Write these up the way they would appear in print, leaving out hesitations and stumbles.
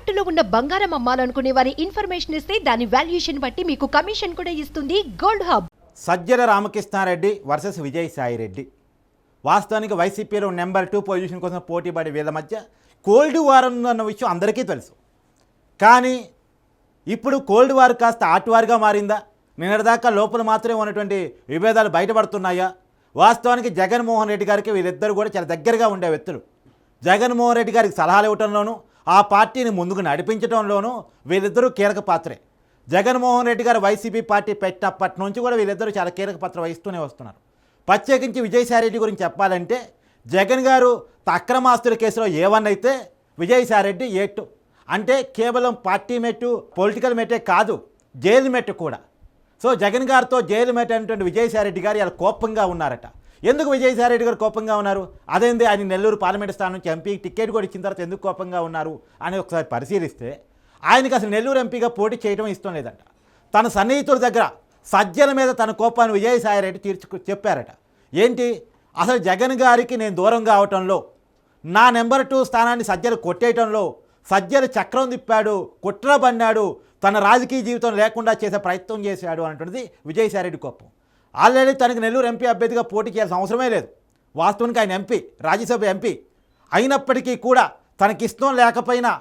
తాకట్టులో ఉన్న బంగారం అమ్మాలనుకునే వారి ఇన్ఫర్మేషన్ ఇస్తే దాని వాల్యుయేషన్ బట్టి మీకు కమిషన్ కూడా ఇస్తుంది gold hub. Sajjala Ramakrishna Reddy versus Vijayasai Reddy. వాస్తవానికి వైసీపీలో నెంబర్ 2 పొజిషన్ కోసం పోటీ పడే వీళ్ళ మధ్య కోల్డ్ వార్ అన్న విషయం అందరికీ తెలుసు. కానీ ఇప్పుడు కోల్డ్ వార్ కాస్త హాట్ వార్గా మారిందా? నిన్నటిదాకా లోపల మాత్రమే ఉన్నటువంటి విభేదాలు బయటపడుతున్నాయా? వాస్తవానికి జగన్మోహన్ రెడ్డి గారికి వీళ్ళిద్దరు కూడా చాలా దగ్గరగా ఉండే వ్యక్తులు. జగన్మోహన్ రెడ్డి గారికి సలహాలు ఇవ్వడంలోనూ ఆ పార్టీని ముందుకు నడిపించడంలోనూ వీళ్ళిద్దరూ కీలక పాత్రే. జగన్మోహన్ రెడ్డి గారు వైసీపీ పార్టీ పెట్టినప్పటి నుంచి కూడా వీళ్ళిద్దరూ చాలా కీలక పాత్ర వహిస్తూనే వస్తున్నారు. ప్రత్యేకించి విజయసాయిరెడ్డి గురించి చెప్పాలంటే జగన్ గారు అక్రమాస్తుల కేసులో A1 అయితే విజయసాయిరెడ్డి A2. అంటే కేవలం పార్టీ మెట్టు పొలిటికల్ మెట్టే కాదు, జైలు మెట్టు కూడా. సో జగన్ గారితో జైలు మెట్టు అనేటువంటి విజయసాయిరెడ్డి గారు ఇలా కోపంగా ఉన్నారట. ఎందుకు విజయసాయిరెడ్డి గారు కోపంగా ఉన్నారు? అదేంది ఆయన నెల్లూరు పార్లమెంట్ స్థానం నుంచి ఎంపీ టికెట్ కూడా ఇచ్చిన తర్వాత ఎందుకు కోపంగా ఉన్నారు అని ఒకసారి పరిశీలిస్తే ఆయనకి అసలు నెల్లూరు ఎంపీగా పోటీ చేయడం ఇష్టం లేదంట. తన సన్నిహితుల దగ్గర సజ్జల మీద తన కోపాన్ని విజయసాయిరెడ్డి చెప్పారట. ఏంటి? అసలు జగన్ గారికి నేను దూరంగా అవటంలో, నా నెంబర్ 2 స్థానాన్ని సజ్జలు కొట్టేయటంలో సజ్జలు చక్రం తిప్పాడు, కుట్ర పన్నాడు, తన రాజకీయ జీవితం లేకుండా చేసే ప్రయత్నం చేశాడు అంటున్నది విజయసాయిరెడ్డి కోపం. ఆల్రెడీ తనకి నెల్లూరు ఎంపీ అభ్యర్థిగా పోటీ చేయాల్సిన అవసరమే లేదు. వాస్తవానికి ఆయన ఎంపీ, రాజ్యసభ ఎంపీ అయినప్పటికీ కూడా తనకిష్టం లేకపోయినా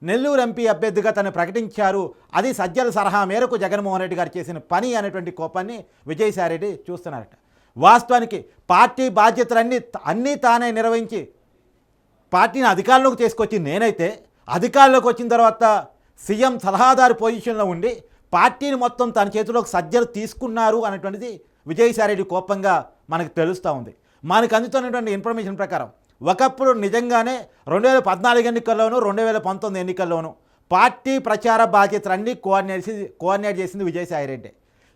నెల్లూరు ఎంపీ అభ్యర్థిగా తను ప్రకటించారు. అది సజ్జల సలహా మేరకు జగన్మోహన్ రెడ్డి గారు చేసిన పని అనేటువంటి కోపాన్ని విజయసాయిరెడ్డి చూస్తున్నారట. వాస్తవానికి పార్టీ బాధ్యతలన్నీ తానే నిర్వహించి పార్టీని అధికారంలోకి తీసుకొచ్చి నేనైతే అధికారంలోకి వచ్చిన తర్వాత సీఎం సలహాదారు పొజిషన్లో ఉండి పార్టీని మొత్తం తన చేతిలోకి సజ్జలు తీసుకున్నారు అనేటువంటిది విజయసాయిరెడ్డి కోపంగా మనకు తెలుస్తూ ఉంది. మనకు అందుతున్నటువంటి ఇన్ఫర్మేషన్ ప్రకారం ఒకప్పుడు నిజంగానే 2014 ఎన్నికల్లోనూ 2019 ఎన్నికల్లోనూ పార్టీ ప్రచార బాధ్యతలన్నీ కోఆర్డినేట్ చేసింది విజయసాయిరెడ్డి.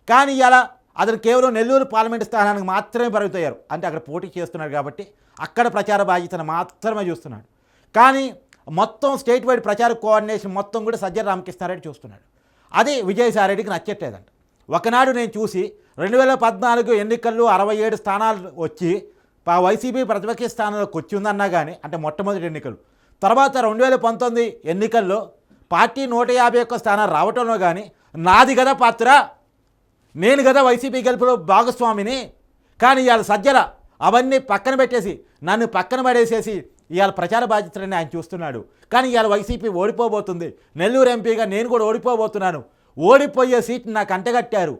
కానీ ఇలా అతను కేవలం నెల్లూరు పార్లమెంటు స్థానానికి మాత్రమే పరిమితయ్యారు. అంటే అక్కడ పోటీ చేస్తున్నాడు కాబట్టి అక్కడ ప్రచార బాధ్యతను మాత్రమే చూస్తున్నాడు. కానీ మొత్తం స్టేట్ వైడ్ ప్రచార కోఆర్డినేషన్ మొత్తం కూడా సజ్జల రామకృష్ణారెడ్డి చూస్తున్నాడు. అది విజయసాయిరెడ్డికి నచ్చట్లేదంట. ఒకనాడు నేను చూసి 2014 ఎన్నికల్లో 67 స్థానాలు వచ్చి వైసీపీ ప్రతిపక్ష స్థానంలోకి వచ్చి ఉందన్నా కానీ, అంటే మొట్టమొదటి ఎన్నికలు, తర్వాత 2019 ఎన్నికల్లో పార్టీ 151 స్థానాలు రావటంలో కానీ నాది కదా పాత్ర, నేను కదా వైసీపీ గెలుపులో భాగస్వామిని. కానీ ఇవాళ సజ్జల అవన్నీ పక్కన పెట్టేసి నన్ను పక్కన పడేసేసి ఇవాళ ప్రచార బాధ్యతలని ఆయన చూస్తున్నాడు. కానీ ఇవాళ వైసీపీ ఓడిపోబోతుంది, నెల్లూరు ఎంపీగా నేను కూడా ఓడిపోబోతున్నాను, ఓడిపోయే సీట్ని నాకు అంటగట్టారు.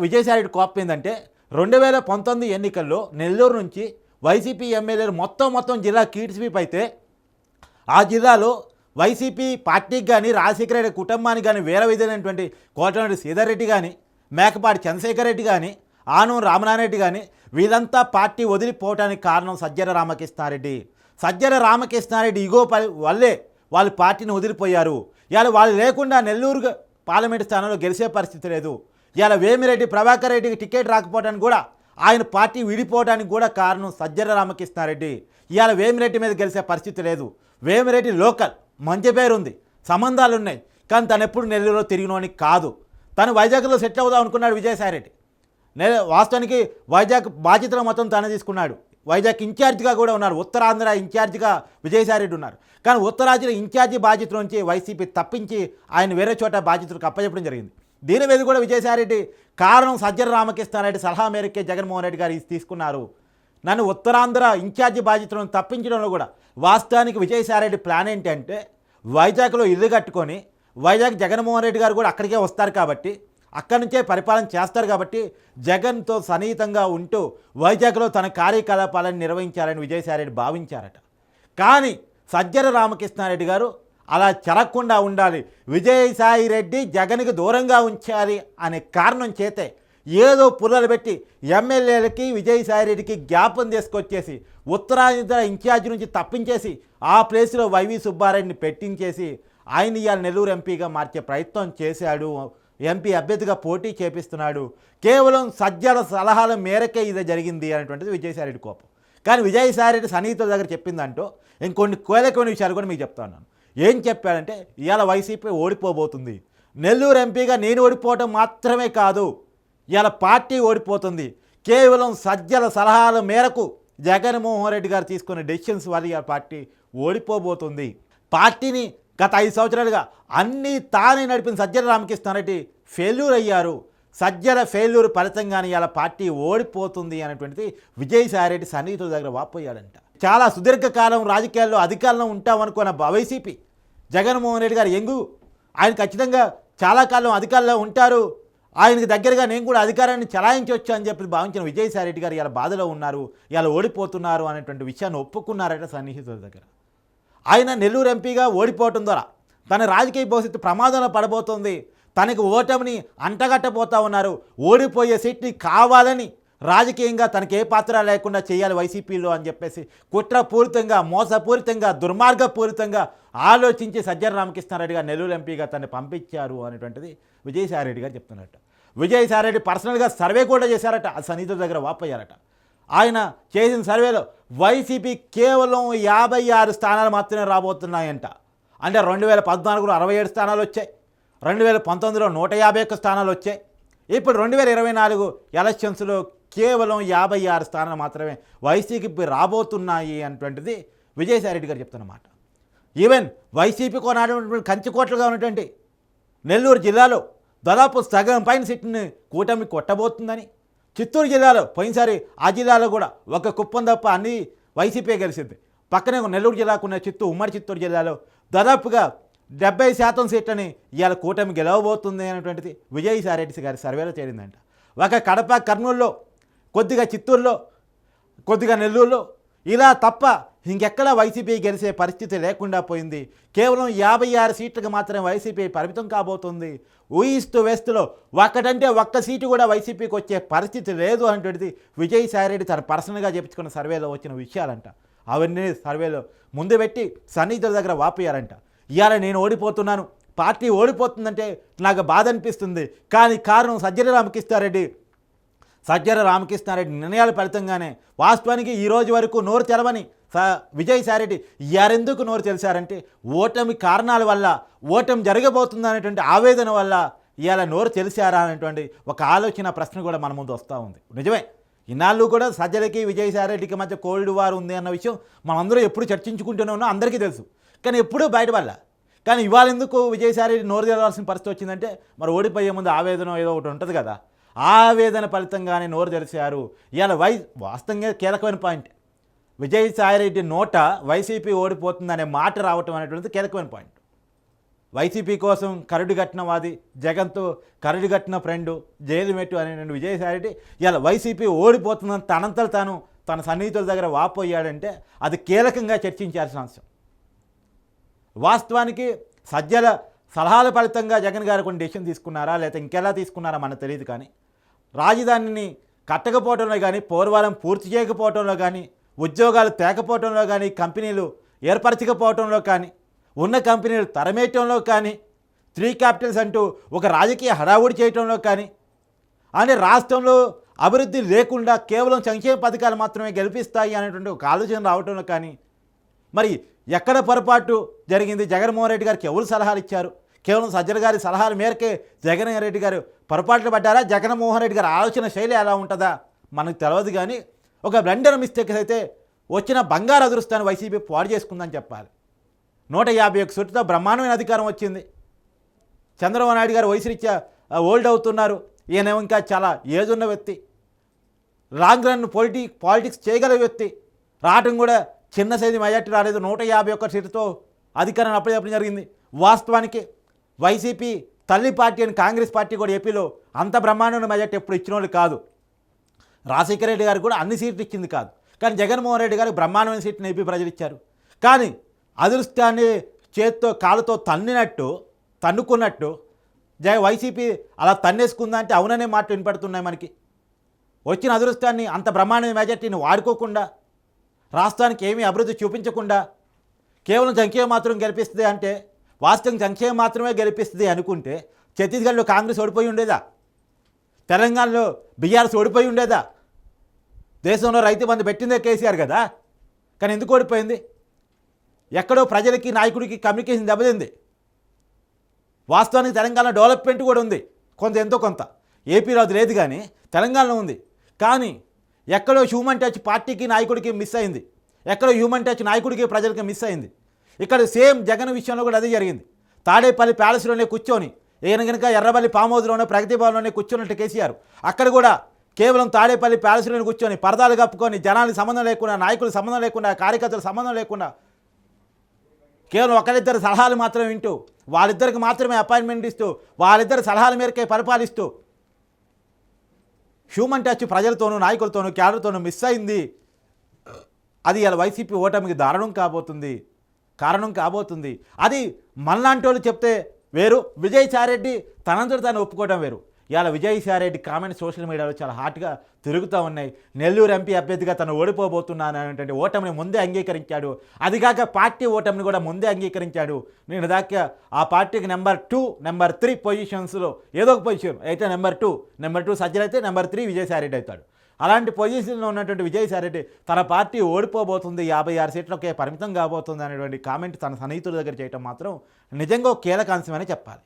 విజయసాయిరెడ్డి కోపం ఏంటంటే 2019 ఎన్నికల్లో నెల్లూరు నుంచి వైసీపీ ఎమ్మెల్యేలు మొత్తం జిల్లా కీడ్స్వీప్ అయితే ఆ జిల్లాలో వైసీపీ పార్టీకి కానీ రాజశేఖర రెడ్డి కుటుంబానికి కానీ వేరే విధమైనటువంటి కోటరెడ్డి శ్రీధర్ కానీ మేకపాటి చంద్రశేఖర్ రెడ్డి కానీ ఆనం రామనారాయణ కానీ వీళ్ళంతా పార్టీ వదిలిపోవడానికి కారణం సజ్జల రామకృష్ణారెడ్డి. సజ్జల రామకృష్ణారెడ్డి ఇగో వల్లే వాళ్ళు పార్టీని వదిలిపోయారు. ఇవాళ వాళ్ళు లేకుండా నెల్లూరు పార్లమెంటు స్థానంలో గెలిచే పరిస్థితి లేదు. ఇవాళ వేమిరెడ్డి ప్రభాకర్ రెడ్డికి టికెట్ రాకపోవడానికి కూడా, ఆయన పార్టీ విడిపోవడానికి కూడా కారణం సజ్జల రామకృష్ణారెడ్డి. ఇవాళ వేమిరెడ్డి మీద గెలిచే పరిస్థితి లేదు. వేమిరెడ్డి లోకల్, మంచి పేరు ఉంది, సంబంధాలు ఉన్నాయి. కానీ తను ఎప్పుడు నెల్లూరులో తిరిగినోని కాదు. తను వైజాగ్లో సెటిల్ అవుదాం అనుకున్నాడు విజయసాయిరెడ్డి. వాస్తవానికి వైజాగ్ బాధ్యతలు మొత్తం తనే తీసుకున్నాడు. వైజాగ్ ఇన్ఛార్జిగా కూడా ఉన్నారు. ఉత్తరాంధ్ర ఇన్ఛార్జిగా విజయసాయిరెడ్డి ఉన్నారు. కానీ ఉత్తరాంధ్ర ఇన్ఛార్జి బాధ్యతల నుంచి వైసీపీ తప్పించి ఆయన వేరే చోట బాధ్యతలకు అప్పచెప్పడం జరిగింది. దీని మీద కూడా విజయసాయిరెడ్డి కారణం సజ్జల రామకృష్ణారెడ్డి సలహా మేరకే జగన్మోహన్ రెడ్డి గారు తీసుకున్నారు. నన్ను ఉత్తరాంధ్ర ఇన్ఛార్జి బాధ్యతలను తప్పించడంలో కూడా వాస్తవానికి విజయసాయిరెడ్డి ప్లాన్ ఏంటంటే వైజాగ్లో ఇల్లు కట్టుకొని, వైజాగ్ జగన్మోహన్ రెడ్డి గారు కూడా అక్కడికే వస్తారు కాబట్టి, అక్కడి నుంచే పరిపాలన చేస్తారు కాబట్టి జగన్తో సన్నిహితంగా ఉంటూ వైజాగ్లో తన కార్యకలాపాలను నిర్వహించాలని విజయసాయిరెడ్డి భావించారట. కానీ సజ్జల రామకృష్ణారెడ్డి గారు అలా జరగకుండా ఉండాలి, విజయసాయిరెడ్డి జగన్కి దూరంగా ఉంచాలి అనే కారణం చేతే ఏదో పుల్లలు పెట్టి ఎమ్మెల్యేలకి విజయసాయిరెడ్డికి జ్ఞాపం తీసుకొచ్చేసి ఉత్తరాంధ్ర ఇన్ఛార్జి నుంచి తప్పించేసి ఆ ప్లేస్లో వైవి సుబ్బారెడ్డిని పెట్టించేసి ఆయన ఇవాళ నెల్లూరు ఎంపీగా మార్చే ప్రయత్నం చేశాడు. ఎంపీ అభ్యర్థిగా పోటీ చేపిస్తున్నాడు. కేవలం సజ్జల సలహాల మేరకే ఇది జరిగింది అనేటువంటిది విజయసాయిరెడ్డి కోపం. కానీ విజయసాయిరెడ్డి సన్నిహితుల దగ్గర చెప్పిందంటూ ఇంకొన్ని కీలకమైన విషయాలు కూడా మీకు చెప్తాను. ఏం చెప్పాడంటే ఇవాళ వైసీపీ ఓడిపోబోతుంది, నెల్లూరు ఎంపీగా నేను ఓడిపోవటం మాత్రమే కాదు, ఇవాళ పార్టీ ఓడిపోతుంది. కేవలం సజ్జల సలహాల మేరకు జగన్మోహన్ రెడ్డి గారు తీసుకున్న డెసిషన్స్ వల్ల ఇవాళ పార్టీ ఓడిపోబోతుంది. పార్టీని గత 5 సంవత్సరాలుగా అన్నీ తానే నడిపిన సజ్జల రామకృష్ణారెడ్డి ఫెయిల్యూర్ అయ్యారు. సజ్జల ఫెయిల్యూర్ ఫలితంగానే ఇలా పార్టీ ఓడిపోతుంది అనేటువంటిది విజయసాయిరెడ్డి సన్నిహితుల దగ్గర వాపోయాడంట. చాలా సుదీర్ఘకాలం రాజకీయాల్లో అధికారంలో ఉంటామనుకున్న వైసీపీ, జగన్మోహన్ రెడ్డి గారు ఆయన ఖచ్చితంగా చాలా కాలం అధికారంలో ఉంటారు, ఆయనకి దగ్గరగా నేను కూడా అధికారాన్ని చలాయించవచ్చు అని చెప్పి భావించిన విజయసాయిరెడ్డి గారు ఇలా బాధలో ఉన్నారు, ఇలా ఓడిపోతున్నారు అనేటువంటి విషయాన్ని ఒప్పుకున్నారట సన్నిహితుల దగ్గర. ఆయన నెల్లూరు ఎంపీగా ఓడిపోవటం ద్వారా తన రాజకీయ భవిష్యత్తు ప్రమాదంలో పడబోతోంది, తనకు ఓటమిని అంటగట్టబోతా ఉన్నారు, ఓడిపోయే సీట్ని కావాలని రాజకీయంగా తనకి ఏ పాత్ర లేకుండా చేయాలి వైసీపీలో అని చెప్పేసి కుట్రపూరితంగా, మోసపూరితంగా, దుర్మార్గపూరితంగా ఆలోచించి సజ్జల రామకృష్ణారెడ్డి గారు నెల్లూరు ఎంపీగా తనని పంపించారు అనేటువంటిది విజయసాయిరెడ్డి గారు చెప్తున్నట్టు. విజయసాయిరెడ్డి పర్సనల్గా సర్వే కూడా చేశారట, ఆ సన్నిహితుల దగ్గర వాపోయారట. ఆయన చేసిన సర్వేలో వైసీపీ కేవలం 56 స్థానాలు మాత్రమే రాబోతున్నాయంట. అంటే 2014లో 67 స్థానాలు వచ్చాయి, 2019లో 151 స్థానాలు వచ్చాయి, ఇప్పుడు 2024 ఎలక్షన్స్లో కేవలం 56 స్థానాలు మాత్రమే వైసీపీ రాబోతున్నాయి అనేటువంటిది విజయసాయిరెడ్డి గారు చెప్తున్నమాట. ఈవెన్ వైసీపీ కొనాడేటువంటి కంచుకోట్లుగా ఉన్నటువంటి నెల్లూరు జిల్లాలో దాదాపు సగం పైన సీట్ని కూటమి కొట్టబోతుందని, చిత్తూరు జిల్లాలో పోయినసారి ఆ జిల్లాలో కూడా ఒక కుప్పం తప్ప అన్ని వైసీపీ గెలిచింది. పక్కనే నెల్లూరు జిల్లాకు ఉన్న ఉమ్మడి చిత్తూరు జిల్లాలో దాదాపుగా 70% సీట్లని ఇవాళ కూటమి గెలవబోతుంది అనేటువంటిది విజయసాయిరెడ్డి గారి సర్వేలో చేరిందంట. ఒక కడప, కర్నూలులో, కొద్దిగా చిత్తూరులో, కొద్దిగా నెల్లూరులో, ఇలా తప్ప ఇంకెక్కడ వైసీపీ గెలిచే పరిస్థితి లేకుండా పోయింది. కేవలం 56 సీట్లకు మాత్రమే వైసీపీ పరిమితం కాబోతుంది. ఈస్ట్ వెస్ట్లో ఒక్కటంటే ఒక్క సీటు కూడా వైసీపీకి వచ్చే పరిస్థితి లేదు అనేటువంటిది విజయసాయిరెడ్డి తన పర్సనల్గా చెప్పుకున్న సర్వేలో వచ్చిన విషయాలంట. అవన్నీ సర్వేలో ముందు పెట్టి సన్నిహితుల దగ్గర వాపోయారంట. ఇవాళ నేను ఓడిపోతున్నాను, పార్టీ ఓడిపోతుందంటే నాకు బాధ అనిపిస్తుంది, కానీ కారణం సజ్జల రామకృష్ణారెడ్డి నిర్ణయాల ఫలితంగానే. వాస్తవానికి ఈ రోజు వరకు నోరు తెలవని విజయసాయిరెడ్డి యారెందుకు నోరు తెలిసారంటే ఓటమి కారణాల వల్ల, ఓటమి జరగబోతుంది అనేటువంటి ఆవేదన వల్ల ఇవాళ నోరు తెలిసారా అనేటువంటి ఒక ఆలోచన ప్రశ్న కూడా మన ముందు వస్తూ ఉంది. నిజమే, ఇన్నాళ్ళు కూడా సజ్జలకి విజయసాయిరెడ్డికి మధ్య కోల్డ్ వార్ ఉంది అన్న విషయం మనందరూ ఎప్పుడు చర్చించుకుంటూనే ఉన్నాం, అందరికీ తెలుసు, కానీ ఎప్పుడూ బయటపడల. కానీ ఇవాళ ఎందుకు విజయసాయిరెడ్డి నోరు తెలవాల్సిన పరిస్థితి వచ్చిందంటే మరి ఓడిపోయే ముందు ఆవేదన ఏదో ఒకటి ఉంటుంది కదా, ఆవేదన ఫలితంగానే నోరు తెరిచారు. ఇవాళ వాస్తవంగా కీలకమైన పాయింట్, విజయసాయిరెడ్డి నోట వైసీపీ ఓడిపోతుందనే మాట రావటం అనేటువంటిది కీలకమైన పాయింట్. వైసీపీ కోసం కరడు కట్టిన వాది, జగన్తో కరడు కట్టిన ఫ్రెండు, జైలు మెట్టు అనేటువంటి విజయసాయిరెడ్డి ఇవాళ వైసీపీ ఓడిపోతుందని తనంతలు తాను తన సన్నిహితుల దగ్గర వాపోయాడంటే అది కీలకంగా చర్చించాల్సిన అంశం. వాస్తవానికి సజ్జల సలహాల ఫలితంగా జగన్ గారు కొన్ని డెసిషన్ తీసుకున్నారా లేకపోతే ఇంకెలా తీసుకున్నారా మనకు తెలియదు, కానీ రాజధానిని కట్టకపోవడంలో కానీ, పోలవరం పూర్తి చేయకపోవడంలో కానీ, ఉద్యోగాలు తేకపోవడంలో కానీ, కంపెనీలు ఏర్పరచకపోవడంలో కానీ, ఉన్న కంపెనీలు తరమేయటంలో కానీ, 3 క్యాపిటల్స్ అంటూ ఒక రాజకీయ హడావుడి చేయటంలో కానీ, అంటే రాష్ట్రంలో అభివృద్ధి లేకుండా కేవలం సంక్షేమ పథకాలు మాత్రమే గెలిపిస్తాయి అనేటువంటి ఒక ఆలోచన రావటంలో కానీ, మరి ఎక్కడ పొరపాటు జరిగింది, జగన్మోహన్ రెడ్డి గారికి ఎవరు సలహాలు ఇచ్చారు, కేవలం సజ్జల గారి సలహాల మేరకే జగన్ రెడ్డి గారు పొరపాట్లు పడ్డారా, జగన్మోహన్ రెడ్డి గారి ఆలోచన శైలి ఎలా ఉంటుందా మనకు తెలియదు, కానీ ఒక బ్లండర్ మిస్టేక్స్ అయితే వచ్చిన బంగారు అదృష్టాన్ని వైసీపీ పాడు చేసుకుందని చెప్పాలి. 151 సీట్లతో బ్రహ్మాండమైన అధికారం వచ్చింది. చంద్రబాబు నాయుడు గారు వయసు రీత్యా ఓల్డ్ అవుతున్నారు, ఈయన ఇంకా చాలా ఏజ్ ఉన్న వ్యక్తి, లాంగ్ రన్ పాలిటిక్స్ చేయగల వ్యక్తి, రావటం కూడా చిన్న సైజు మెజార్టీ రాలేదు, 151 సీట్లతో అధికారాన్ని అప్పచెప్పడం జరిగింది. వాస్తవానికి వైసీపీ తల్లి పార్టీ అని కాంగ్రెస్ పార్టీ కూడా ఏపీలో అంత బ్రహ్మాండమైన మెజార్టీ ఎప్పుడు ఇచ్చిన వాళ్ళు కాదు. రాజశేఖర రెడ్డి గారు కూడా అన్ని సీట్లు ఇచ్చింది కాదు, కానీ జగన్మోహన్ రెడ్డి గారికి బ్రహ్మాండమైన సీట్ని ఏపీ ప్రజలు ఇచ్చారు. కానీ అదృష్టాన్ని చేత్తో కాలుతో తన్నుకున్నట్టు వైసీపీ అలా తన్నేసుకుందా అంటే అవుననే మాట వినపడుతున్నాయి మనకి. వచ్చిన అదృష్టాన్ని అంత బ్రహ్మాండమైన మెజార్టీని వాడుకోకుండా, రాష్ట్రానికి ఏమీ అభివృద్ధి చూపించకుండా కేవలం సంక్షేమం మాత్రం గెలిపిస్తుంది అంటే, వాస్తవం సంక్షేమం మాత్రమే గెలిపిస్తుంది అనుకుంటే ఛత్తీస్గఢ్లో కాంగ్రెస్ ఓడిపోయి ఉండేదా, తెలంగాణలో బీఆర్ఎస్ ఓడిపోయి ఉండేదా, దేశంలో రైతు బంధు పెట్టిందే కేసీఆర్ కదా, కానీ ఎందుకు ఓడిపోయింది? ఎక్కడో ప్రజలకి నాయకుడికి కమ్యూనికేషన్ దెబ్బతింది. వాస్తవానికి తెలంగాణ డెవలప్మెంట్ కూడా ఉంది ఎంతో కొంత, ఏపీలో అది లేదు కానీ తెలంగాణలో ఉంది. కానీ ఎక్కడో హ్యూమన్ టచ్ పార్టీకి నాయకుడికి మిస్ అయింది, ఎక్కడో హ్యూమన్ టచ్ నాయకుడికి ప్రజలకి మిస్ అయింది. ఇక్కడ సేమ్ జగన్ విషయంలో కూడా అదే జరిగింది. తాడేపల్లి ప్యాలెస్లోనే కూర్చొని ఈయన కనుక ఎర్రబల్లి ఫామ్ హౌస్లోనే ప్రగతి భవన్లోనే కూర్చున్నట్టు కేసీఆర్ అక్కడ కూడా కేవలం తాడేపల్లి ప్యాలెస్లోనే కూర్చొని పరదాలు కప్పుకొని జనానికి సంబంధం లేకుండా, నాయకులకు సంబంధం లేకుండా, కార్యకర్తలకు సంబంధం లేకుండా కేవలం ఒకరిద్దరు సలహాలు మాత్రమే వింటూ, వాళ్ళిద్దరికి మాత్రమే అపాయింట్మెంట్ ఇస్తూ, వాళ్ళిద్దరి సలహాల మేరకే పరిపాలిస్తూ హ్యూమన్ టచ్ ప్రజలతోనూ, నాయకులతోనూ, క్యాడర్తోనూ మిస్ అయింది. అది ఇలా వైసీపీ ఓటమికి కారణం కాబోతుంది. అది మనలాంటి వాళ్ళు చెప్తే వేరు, విజయసాయిరెడ్డి తనంతట తాను ఒప్పుకోవడం వేరు. ఇవాళ విజయసాయిరెడ్డి కామెంట్స్ సోషల్ మీడియాలో చాలా హాట్గా తిరుగుతూ ఉన్నాయి. నెల్లూరు ఎంపీ అభ్యర్థిగా తను ఓడిపోబోతున్నాను అనేటువంటి ఓటమిని ముందే అంగీకరించాడు. అదిగాక పార్టీ ఓటమిని కూడా ముందే అంగీకరించాడు. నేను దాకా ఆ పార్టీకి నెంబర్ 2, నెంబర్ 3 పొజిషన్స్లో ఏదో ఒక పొజిషన్ అయితే నెంబర్ 2 సజ్జలు అయితే నెంబర్ 3 విజయసాయిరెడ్డి అవుతాడు. అలాంటి పొజిషన్లో ఉన్నటువంటి విజయసాయిరెడ్డి తన పార్టీ ఓడిపోబోతుంది, 56 సీట్లకే పరిమితం కాబోతుంది అనేటువంటి కామెంట్ తన సన్నిహితుల దగ్గర చేయడం మాత్రం నిజంగా కీలక అంశమని చెప్పాలి.